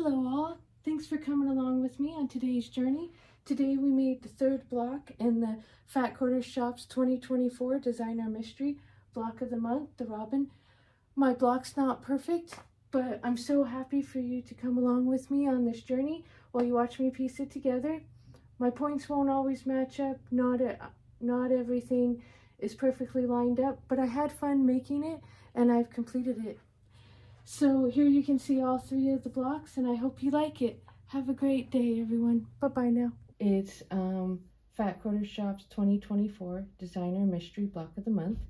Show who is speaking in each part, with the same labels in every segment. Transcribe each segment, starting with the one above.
Speaker 1: Hello all, thanks for coming along with me on today's journey. Today we made the third block in the Fat Quarter Shop's 2024 Designer Mystery Block of the Month, the Robin. My block's not perfect, but I'm so happy for you to come along with me on this journey while you watch me piece it together. My points won't always match up, not everything is perfectly lined up, but I had fun making it and I've completed it. So here you can see all three of the blocks, and I hope you like it. Have a great day, everyone. Bye-bye now. It's Fat Quarter Shop's 2024 Designer Mystery Block of the Month.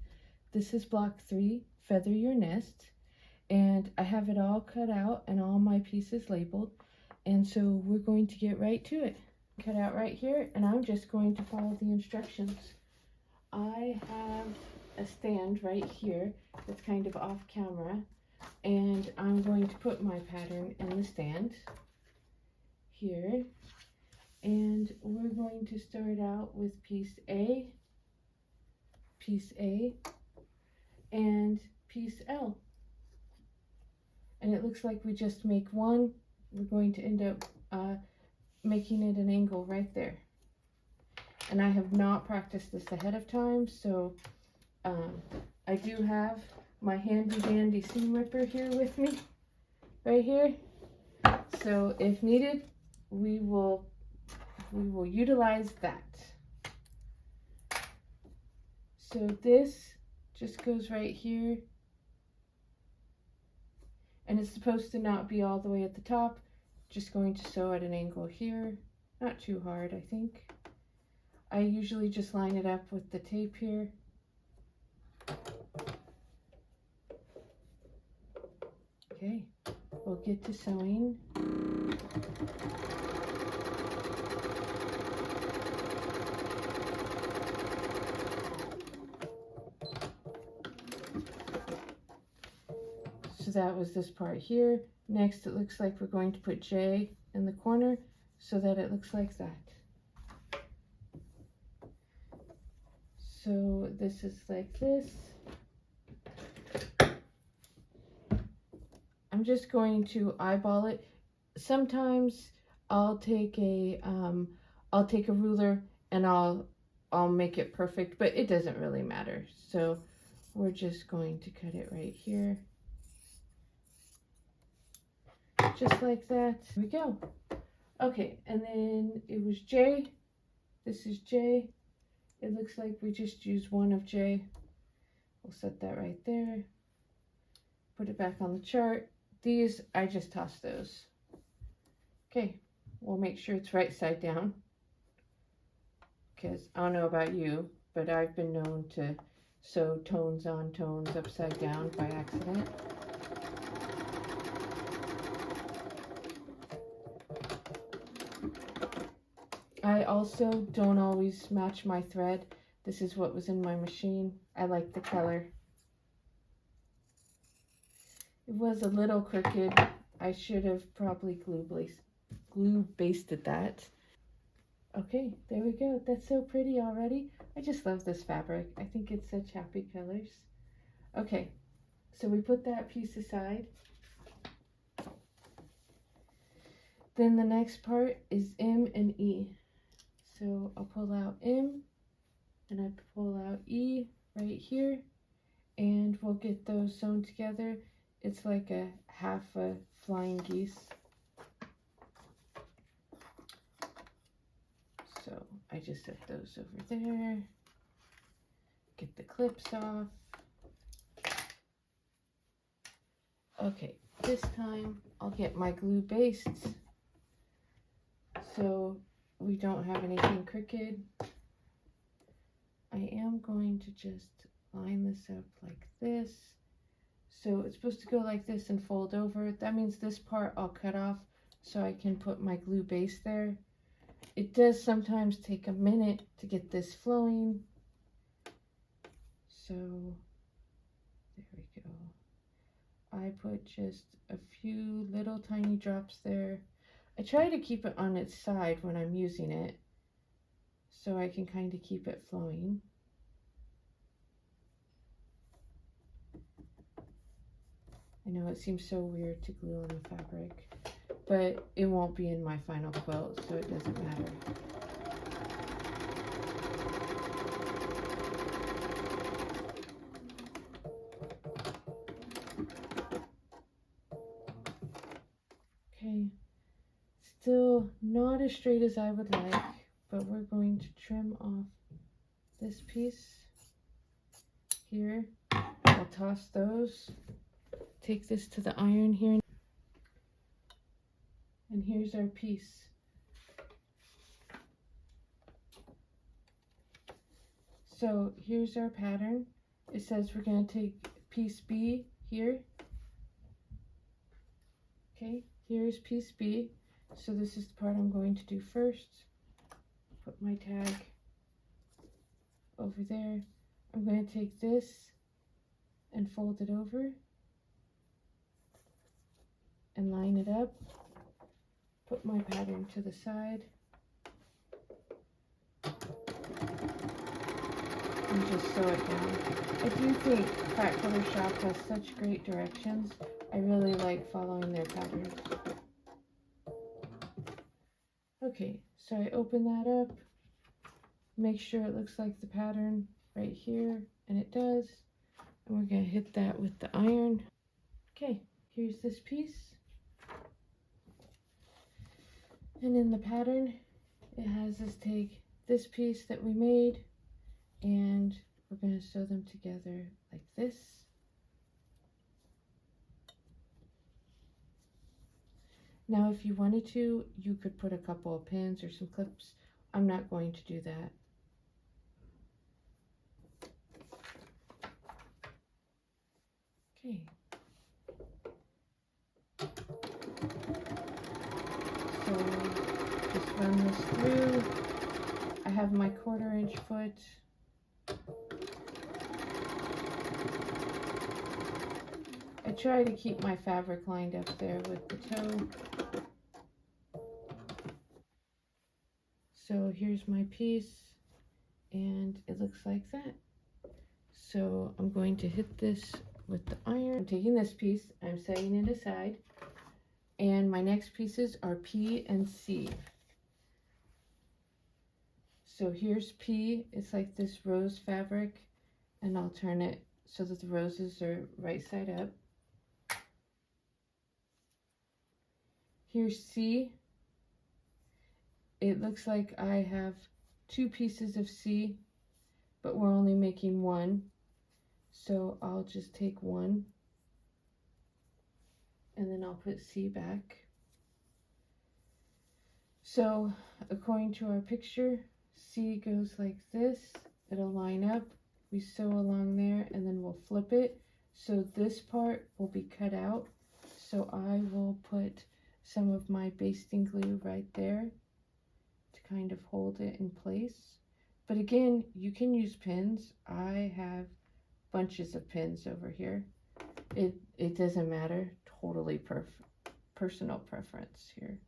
Speaker 1: This is block 3, Feather Your Nest, and I have it all cut out and all my pieces labeled, and so we're going to get right to it. Cut out right here, and I'm just going to follow the instructions. I have a stand right here that's kind of off camera, and I'm going to put my pattern in the stand here, and we're going to start out with piece A, and piece L. And it looks like we just make one. We're going to end up making it an angle right there. And I have not practiced this ahead of time, so I do have my handy dandy seam ripper here with me, right here. So if needed, we will utilize that. So this just goes right here, and it's supposed to not be all the way at the top. Just going to sew at an angle here, not too hard, I think. I usually just line it up with the tape here. Okay, we'll get to sewing. So that was this part here. Next, it looks like we're going to put J in the corner so that it looks like that. So this is like this. I'm just going to eyeball it. Sometimes I'll take a ruler and I'll make it perfect, but it doesn't really matter. So we're just going to cut it right here. Just like that. Here we go. Okay, and then it was J. This is J. It looks like we just use one of J. We'll set that right there. Put it back on the chart. These, I just toss those. Okay, we'll make sure it's right side down, because I don't know about you, but I've been known to sew tones on tones upside down by accident. I also don't always match my thread. This is what was in my machine. I like the color. It was a little crooked. I should have probably glue basted that. Okay, there we go. That's so pretty already. I just love this fabric. I think it's such happy colors. Okay, so we put that piece aside. Then the next part is M and E. So I'll pull out M and I pull out E right here, and we'll get those sewn together. It's like a half a flying geese. So I just set those over there. Get the clips off. Okay, this time I'll get my glue based so we don't have anything crooked. I am going to just line this up like this. So it's supposed to go like this and fold over. That means this part I'll cut off so I can put my glue base there. It does sometimes take a minute to get this flowing. So there we go. I put just a few little tiny drops there. I try to keep it on its side when I'm using it so I can kind of keep it flowing. I know it seems so weird to glue on the fabric, but it won't be in my final quilt, so it doesn't matter. Okay, still not as straight as I would like, but we're going to trim off this piece here. I'll toss those. Take this to the iron here. And here's our piece. So here's our pattern. It says we're going to take piece B here. Okay, here's piece B. So this is the part I'm going to do first. Put my tag over there. I'm going to take this and fold it over and line it up. Put my pattern to the side and just sew it down. I do think Fat Quilter Shop has such great directions. I really like following their patterns. Okay, so I open that up, make sure it looks like the pattern right here, and it does. And we're going to hit that with the iron. Okay, here's this piece. And in the pattern, it has us take this piece that we made, and we're going to sew them together like this. Now, if you wanted to, you could put a couple of pins or some clips. I'm not going to do that. Okay. So just run this through. I have my 1/4 inch foot. I try to keep my fabric lined up there with the toe. So here's my piece, and it looks like that. So I'm going to hit this with the iron. I'm taking this piece, I'm setting it aside, and my next pieces are P and C. So here's P, it's like this rose fabric, and I'll turn it so that the roses are right side up. Here's C. It looks like I have 2 pieces of C, but we're only making 1. So I'll just take 1, and then I'll put C back. So according to our picture, C goes like this. It'll line up. We sew along there, and then we'll flip it. So this part will be cut out. So I will put some of my basting glue right there to kind of hold it in place. But again, you can use pins. I have bunches of pins over here. It doesn't matter. Totally personal preference here.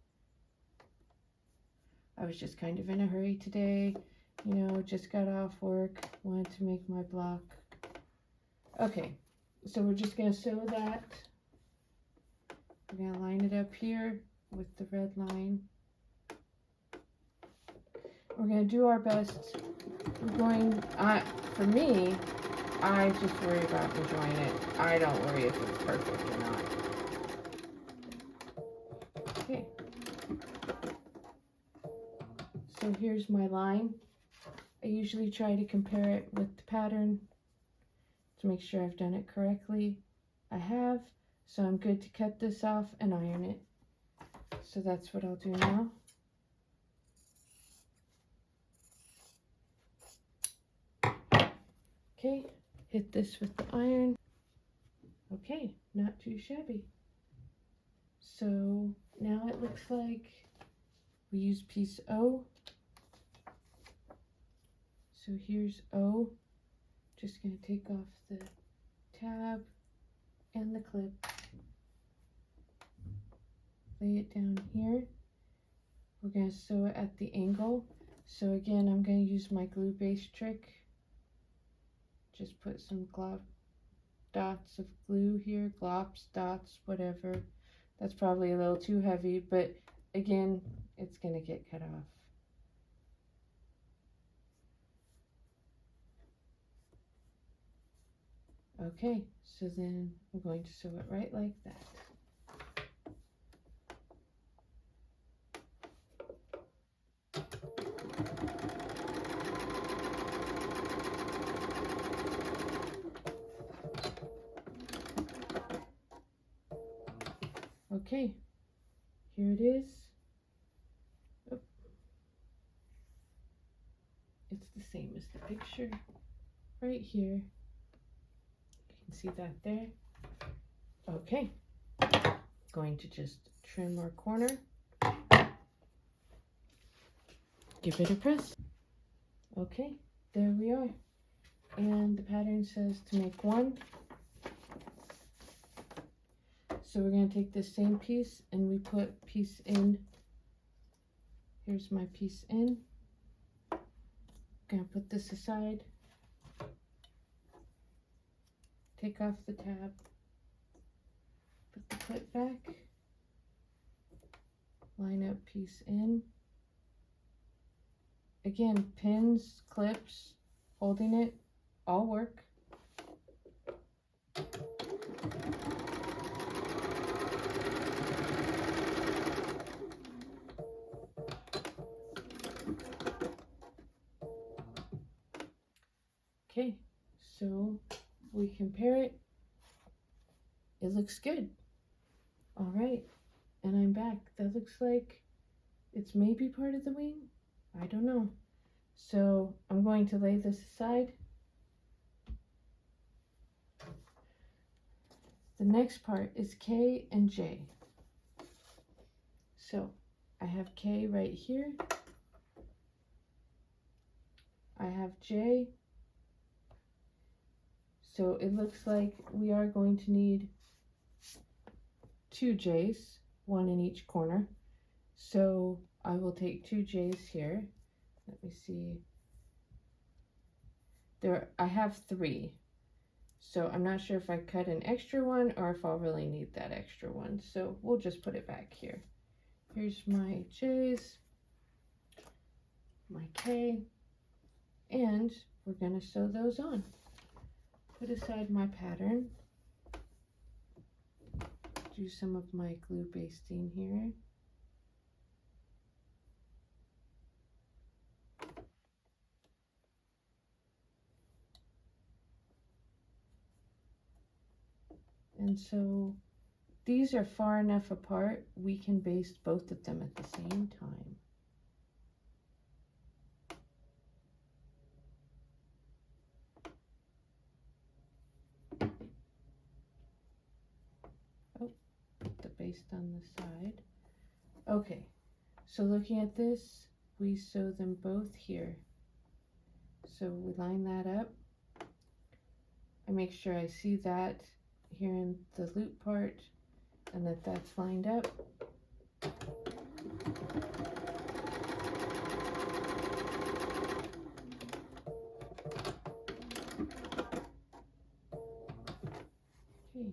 Speaker 1: I was just kind of in a hurry today. You know, just got off work. Wanted to make my block. Okay, so we're just going to sew that. We're going to line it up here with the red line. We're going to do our best. We're going, for me, I just worry about enjoying it. I don't worry if it's perfect or not. Okay. So here's my line. I usually try to compare it with the pattern to make sure I've done it correctly. I have, so I'm good to cut this off and iron it. So that's what I'll do now. Okay, hit this with the iron. Okay, not too shabby. So now it looks like we use piece O. So here's O. Just going to take off the tab and the clip. Lay it down here. We're going to sew it at the angle. So again, I'm going to use my glue base trick. Just put some dots of glue here, glops, dots, whatever. That's probably a little too heavy, but again, it's going to get cut off. Okay, so then I'm going to sew it right like that. Okay, here it is. Oh, it's the same as the picture right here. You can see that there. Okay, going to just trim our corner. Give it a press. Okay, there we are. And the pattern says to make one. So we're going to take this same piece and we put piece in. Here's my piece in. Going to put this aside. Take off the tab. Put the clip back. Line up piece in. Again, pins, clips, holding it, all work. Okay, so we compare it. It looks good. All right, and I'm back. That looks like it's maybe part of the wing. I don't know. So I'm going to lay this aside. The next part is K and J. So I have K right here. I have J. So it looks like we are going to need 2 J's, one in each corner. So I will take 2 J's here. Let me see. I have 3. So I'm not sure if I cut an extra one or if I'll really need that extra one. So we'll just put it back here. Here's my J's, my K, and we're going to sew those on. Put aside my pattern. Do some of my glue basting here. And so these are far enough apart, we can baste both of them at the same time. Oh, put the baste on the side. Okay, so looking at this, we sew them both here. So we line that up. I make sure I see that here in the loop part and that that's lined up. Okay,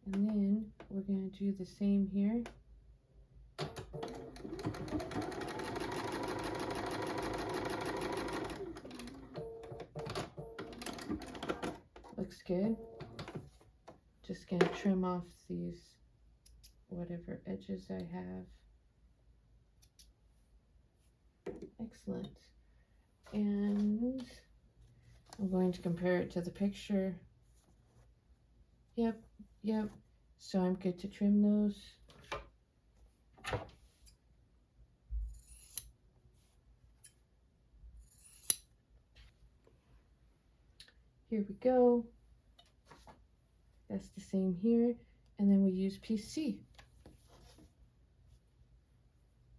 Speaker 1: and then we're going to do the same here. Looks good. Just going to trim off these whatever edges I have. Excellent. And I'm going to compare it to the picture. Yep. So I'm good to trim those. Here we go. That's the same here. And then we use piece C.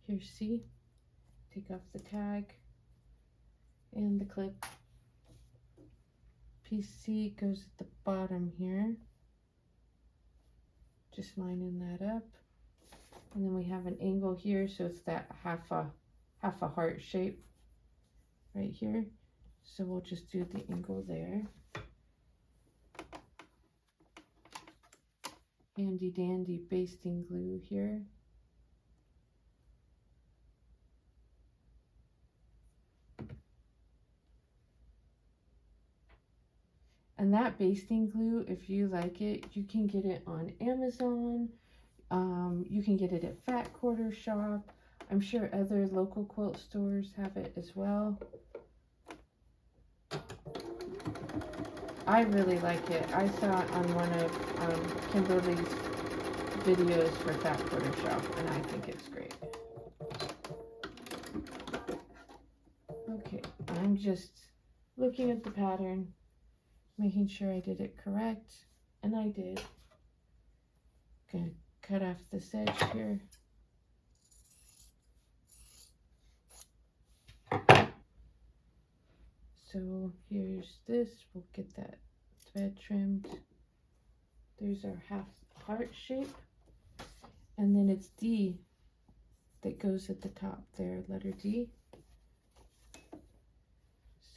Speaker 1: Here's C. Take off the tag and the clip. Piece C goes at the bottom here. Just lining that up. And then we have an angle here, so it's that half a heart shape right here. So we'll just do the angle there. handy dandy basting glue here. And that basting glue, if you like it, you can get it on Amazon. You can get it at Fat Quarter Shop. I'm sure other local quilt stores have it as well. I really like it. I saw it on one of Kimberly's videos for Fat Quarter Shop, and I think it's great. Okay, I'm just looking at the pattern, making sure I did it correct, and I did. Gonna cut off this edge here. So here's this, we'll get that thread trimmed. There's our half heart shape, and then it's D that goes at the top there, letter D.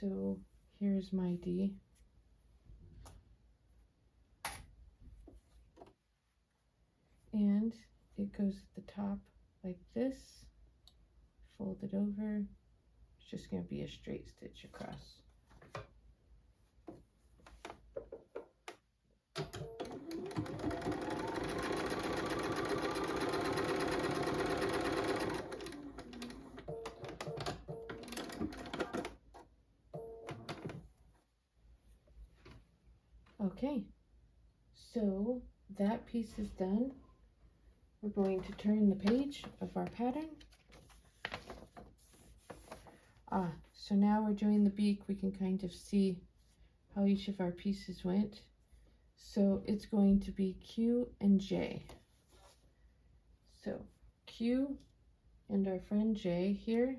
Speaker 1: So here's my D. And it goes at the top like this, fold it over. It's just going to be a straight stitch across. Okay, so that piece is done. We're going to turn the page of our pattern. So now we're doing the beak. We can kind of see how each of our pieces went. So it's going to be Q and J. So Q and our friend J here.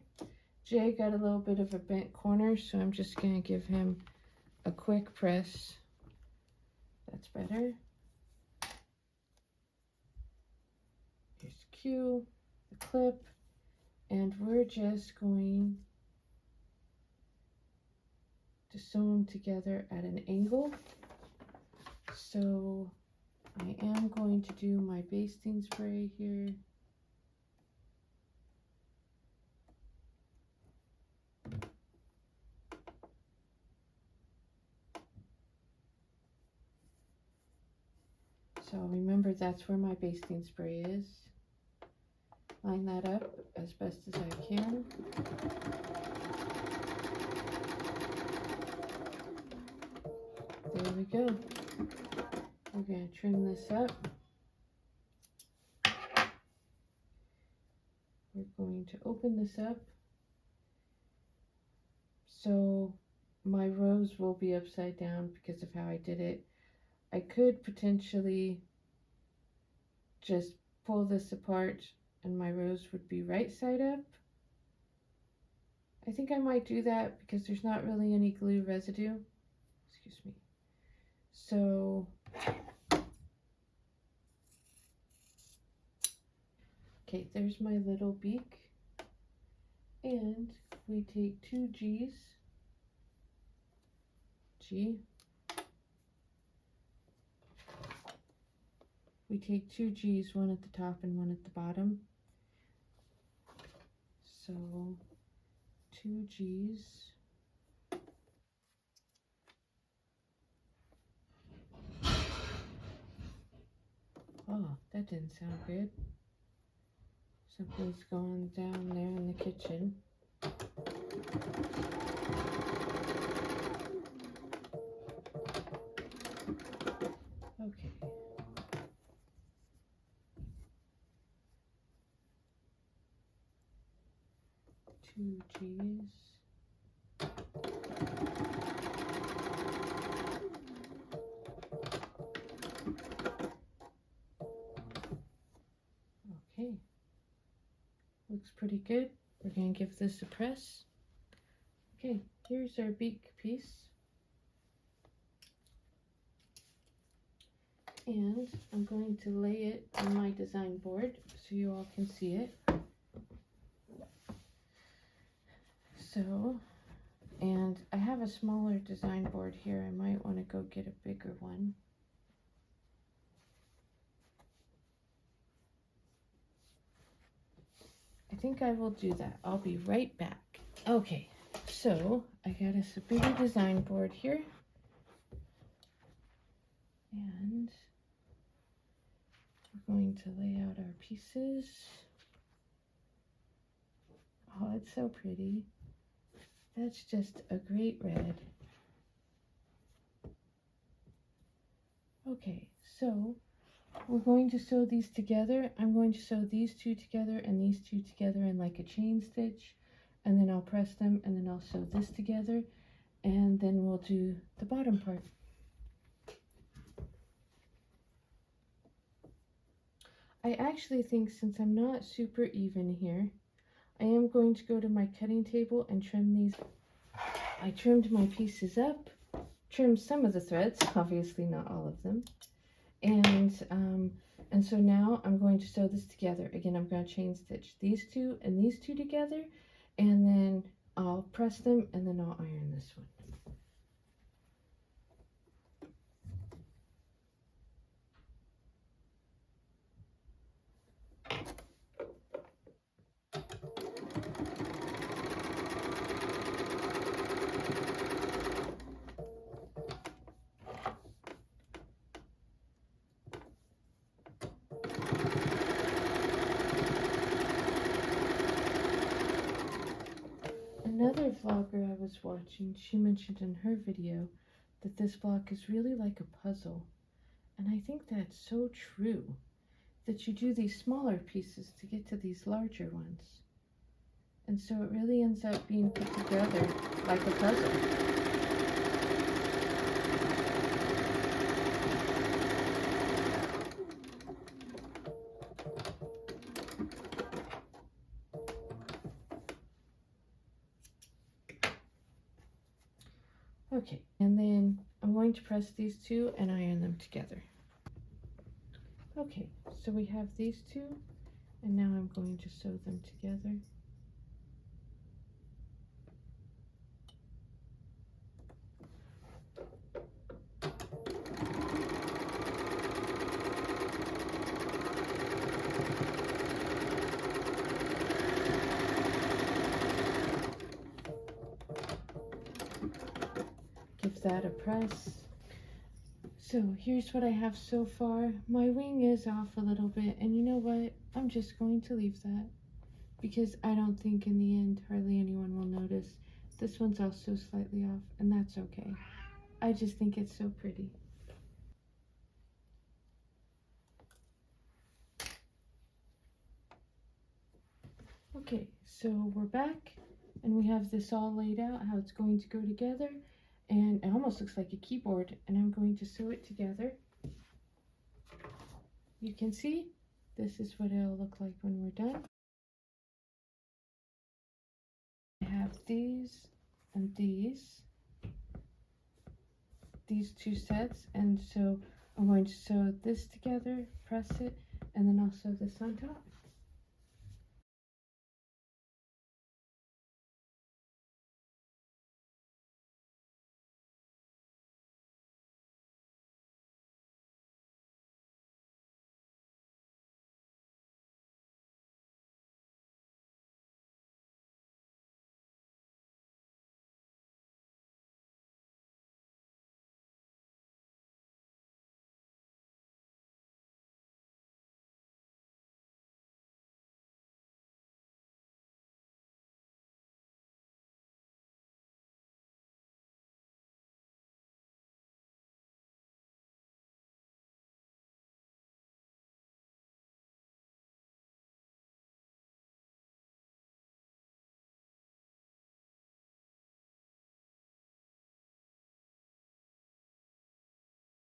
Speaker 1: J got a little bit of a bent corner, so I'm just going to give him a quick press. That's better. Here's Q, the clip, and we're just going to sew them together at an angle. So I am going to do my basting spray here. So remember, that's where my basting spray is. Line that up as best as I can. There we go. We're going to trim this up. We're going to open this up. So my rows will be upside down because of how I did it. I could potentially just pull this apart and my rows would be right side up. I think I might do that because there's not really any glue residue. Excuse me. So okay, there's my little beak. And we take 2 G's. G. We take 2 G's, one at the top and one at the bottom. So 2 G's. Oh, that didn't sound good. Something's going down there in the kitchen. Okay. Two G's. Okay. Looks pretty good. We're going to give this a press. Okay, here's our beak piece. And I'm going to lay it on my design board so you all can see it. So, and I have a smaller design board here. I might want to go get a bigger one. think I will do that. I'll be right back. Okay, so I got us a bigger design board here. And we're going to lay out our pieces. Oh, it's so pretty. That's just a great red. Okay, so we're going to sew these together. I'm going to sew these two together and these two together in like a chain stitch, and then I'll press them, and then I'll sew this together, and then we'll do the bottom part. I actually think, since I'm not super even here, I am going to go to my cutting table and trim these. I trimmed my pieces up, trimmed some of the threads, obviously not all of them, and so now I'm going to sew this together. Again, I'm going to chain stitch these two and these two together, and then I'll press them, and then I'll iron this one. Another vlogger I was watching, she mentioned in her video that this block is really like a puzzle. And I think that's so true, that you do these smaller pieces to get to these larger ones. And so it really ends up being put together like a puzzle. Okay, and then I'm going to press these two and iron them together. Okay, so we have these two, and now I'm going to sew them together. Give that a press. So here's what I have so far. My wing is off a little bit, and you know what? I'm just going to leave that, because I don't think in the end hardly anyone will notice. This one's also slightly off, and that's okay. I just think it's so pretty. Okay, so we're back, and we have this all laid out, how it's going to go together, and it almost looks like a keyboard, and I'm going to sew it together. You can see this is what it'll look like when we're done. I have these and these two sets, and so I'm going to sew this together, press it, and then I'll sew this on top.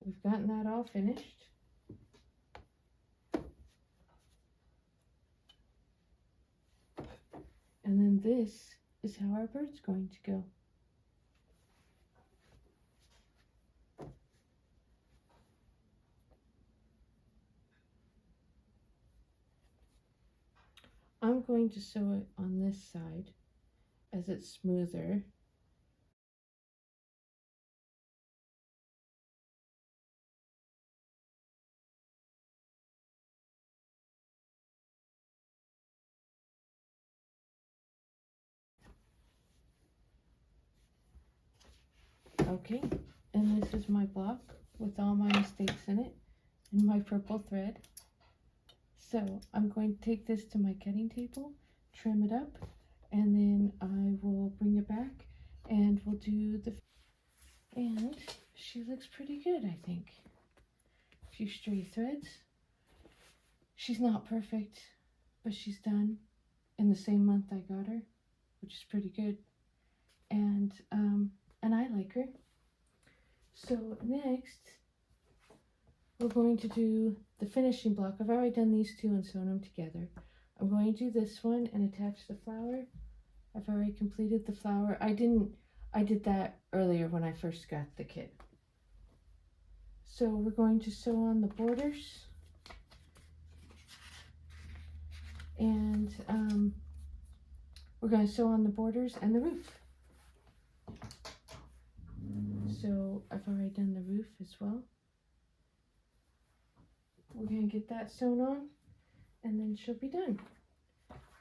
Speaker 1: We've gotten that all finished. And then this is how our bird's going to go. I'm going to sew it on this side as it's smoother. Okay, and this is my block with all my mistakes in it and my purple thread. So I'm going to take this to my cutting table, trim it up, and then I will bring it back and we'll do the, and she looks pretty good, I think. A few stray threads. She's not perfect, but she's done in the same month I got her, which is pretty good. And I like her. So next, we're going to do the finishing block. I've already done these two and sewn them together. I'm going to do this one and attach the flower. I've already completed the flower. I did that earlier when I first got the kit. So we're going to sew on the borders. And we're going to sew on the borders and the roof. So I've already done the roof as well. We're going to get that sewn on and then she'll be done.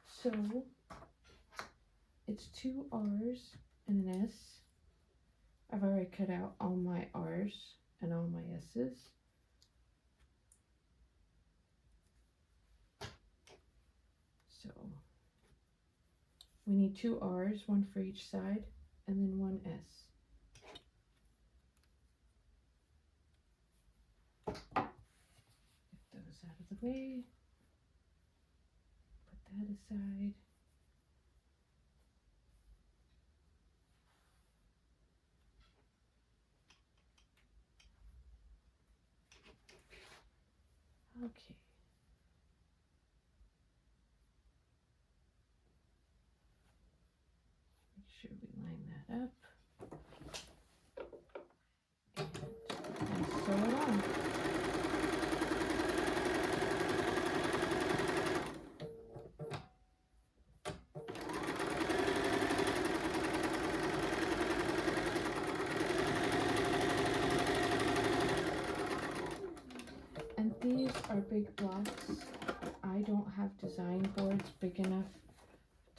Speaker 1: So it's 2 R's and an S. I've already cut out all my R's and all my S's. So we need 2 R's, one for each side, and then 1 S. Get those out of the way. Put that aside. Okay. Make sure we line that up. And sew it on. And these are big blocks. I don't have design boards big enough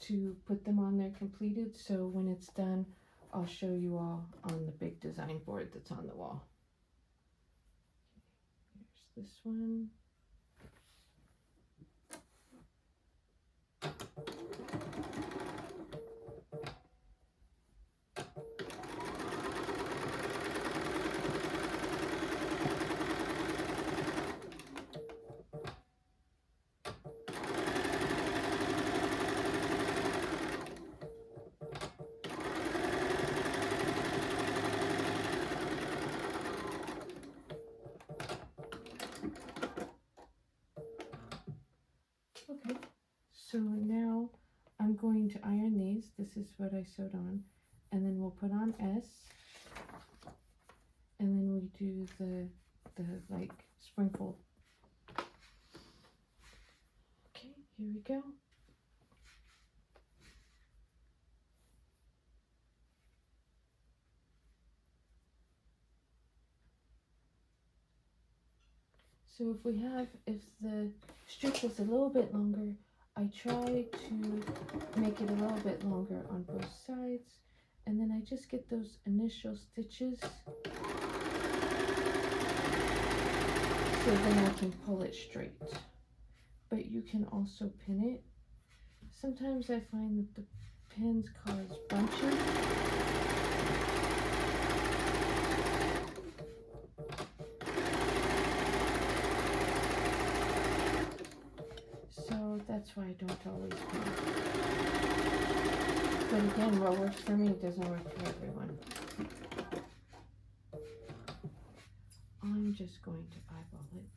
Speaker 1: to put them on there completed, so when it's done, I'll show you all on the big design board that's on the wall. Here's this one. Okay, so now I'm going to iron these. This is what I sewed on, and then we'll put on S, and then we do the like sprinkle. Okay, here we go. So if the strip is a little bit longer, I try to make it a little bit longer on both sides, and then I just get those initial stitches so then I can pull it straight. But you can also pin it. Sometimes I find that the pins cause bunches. So that's why I don't always pin. But again, what works for me doesn't work for everyone. I'm just going to eyeball it.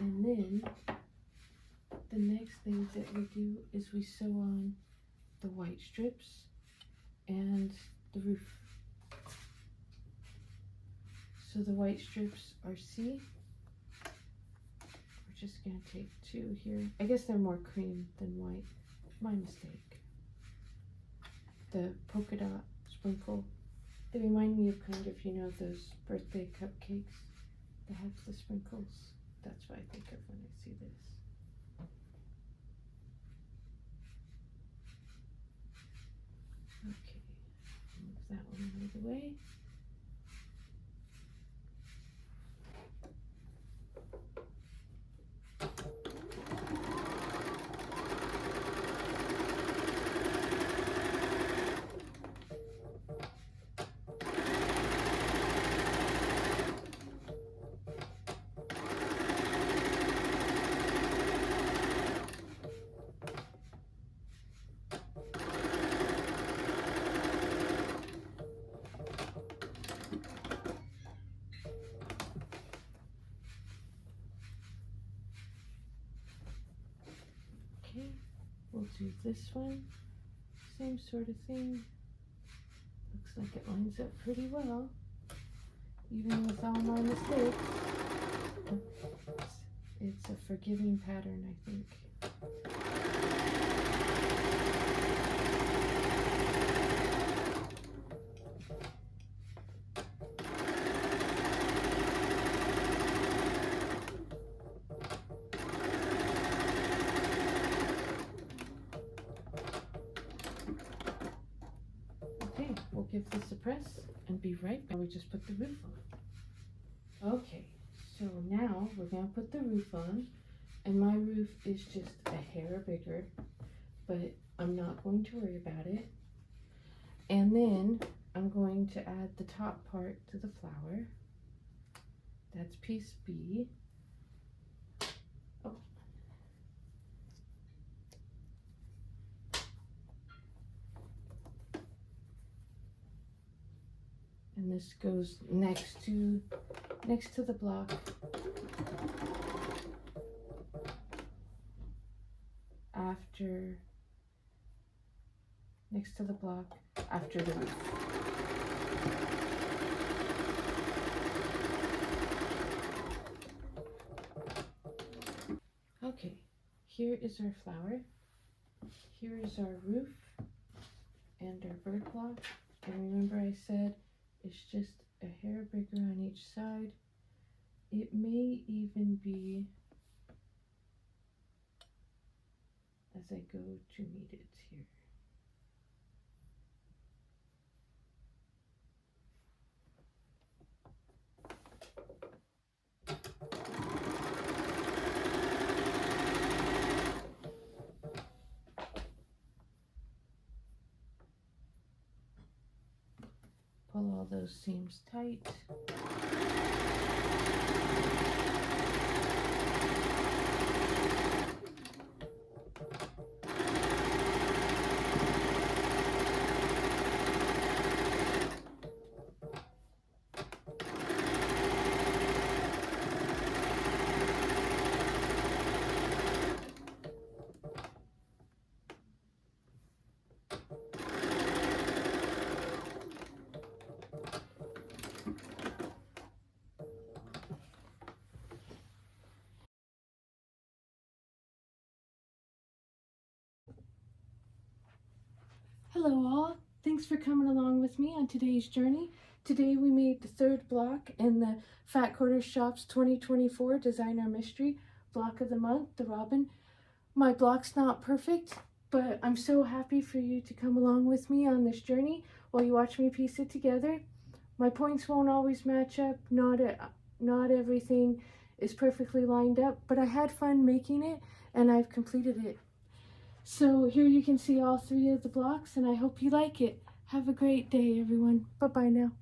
Speaker 1: And then the next thing that we do is we sew on the white strips and the roof. So the white strips are C. We're just going to take 2 here. I guess they're more cream than white. My mistake. The polka dot sprinkle. They remind me of kind of, you know, those birthday cupcakes that have the sprinkles. That's what I think of when I see this. Okay. that one out of the way. Okay, we'll do this one. Same sort of thing. Looks like it lines up pretty well, even with all my mistakes. It's a forgiving pattern, I think. Okay, we'll give this a press and be right back. We just put the roof on. Okay, so now we're going to put the roof on, and my roof is just a hair bigger, but I'm not going to worry about it. And then I'm going to add the top part to the flower. That's piece B. Oh. And this goes next to the block. Next to the block after the roof. Okay, here is our flower. Here is our roof and our bird block. And remember I said it's just a hair bigger on each side. It may even be as I go to meet it here. Pull all those seams tight. Hello all, thanks for coming along with me on today's journey. Today we made the third block in the Fat Quarter Shop's 2024 Designer Mystery Block of the Month, the Robin. My block's not perfect, but I'm so happy for you to come along with me on this journey while you watch me piece it together. My points won't always match up, not everything is perfectly lined up, but I had fun making it and I've completed it. So here you can see all three of the blocks, and I hope you like it. Have a great day, everyone. Bye-bye now.